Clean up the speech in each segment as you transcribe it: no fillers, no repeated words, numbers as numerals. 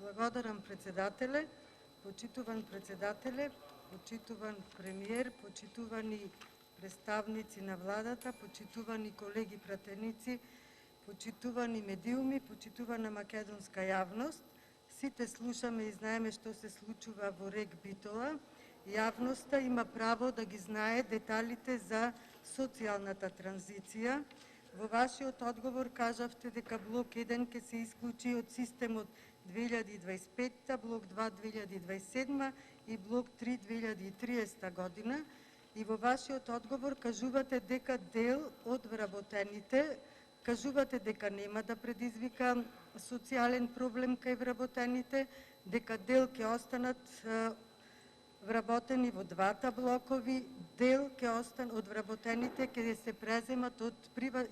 Благодарам председателе, почитуван председателе, почитуван премиер, почитувани представници на владата, почитувани колеги пратеници, почитувани медиуми, почитувана македонска јавност. Сите слушаме и знаеме што се случува во РЕК Битола. Јавноста има право да ги знае деталите за социјалната транзиција. Во вашиот одговор кажавте дека блок 1 ќе се исклучи од системот 2025, блок 2 2027 и блок 3 2030 година. И во вашиот одговор кажувате дека дел од вработените, кажувате дека нема да предизвика социјален проблем кај вработените, дека дел ќе останат вработени во двата блокови, дел ќе остан од вработените ќе се преземат од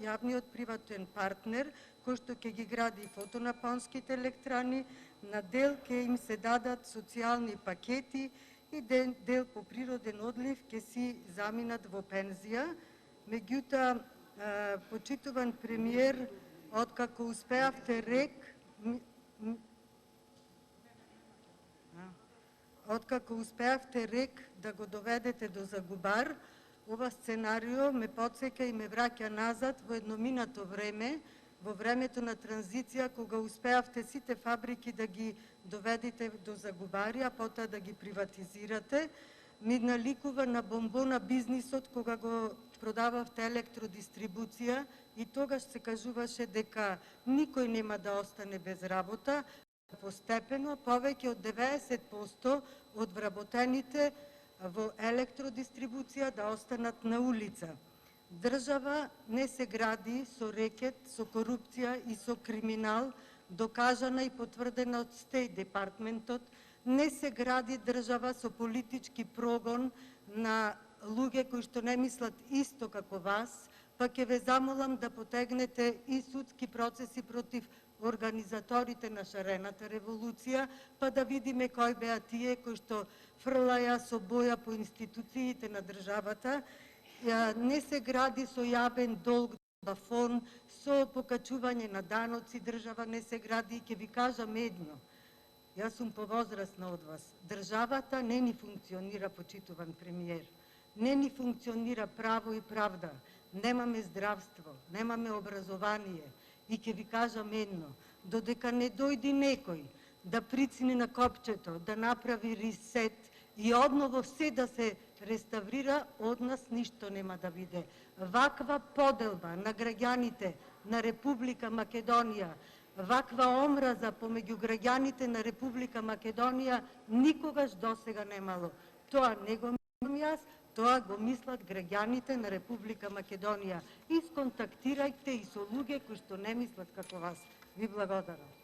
јавниот приватен партнер, кој што ќе ги гради фотонапонските електрани, на дел ќе им се дадат социјални пакети и дел по природен одлив ќе си заминат во пензија. Меѓутоа, почитуван премиер, откако успеавте РЕК да го доведете до загубар, ова сценарио ме потсеќа и ме враќа назад во едноминато време, во времето на транзиција, кога успеавте сите фабрики да ги доведете до загубари, а потоа да ги приватизирате. Ми наликува на бомбона бизнисот, кога го продававте електродистрибуција и тогаш се кажуваше дека никој нема да остане без работа. Постепено, повеќе од 90% од вработените во електродистрибуција да останат на улица. Држава не се гради со рекет, со корупција и со криминал, докажана и потврдена од Стејт департментот. Не се гради држава со политички прогон на луѓе кои што не мислат исто како вас, па ќе ве замолам да потегнете и судски процеси против организаторите на шарената револуција, па да видиме кои беа тие кои што фрлаја со боја по институциите на државата. Не се гради со јавен долг, фон, со покачување на даноци, држава не се гради. Ќе ви кажам едно, јас сум повозрасна од вас. Државата не ни функционира, почитуван премиер. Не ни функционира право и правда. Немаме здравство, немаме образование. И ќе ви кажам едно, додека не дојди некој да прицни на копчето, да направи ресет и одново се да се реставрира, од нас ништо нема да биде. Ваква поделба на граѓаните на Република Македонија, ваква омраза помеѓу граѓаните на Република Македонија никогаш досега немало. Тоа не го мислам јас, тоа го мислат граѓаните на Република Македонија. Исконтактирајте и со луѓе кои што не мислат како вас. Ви благодарам.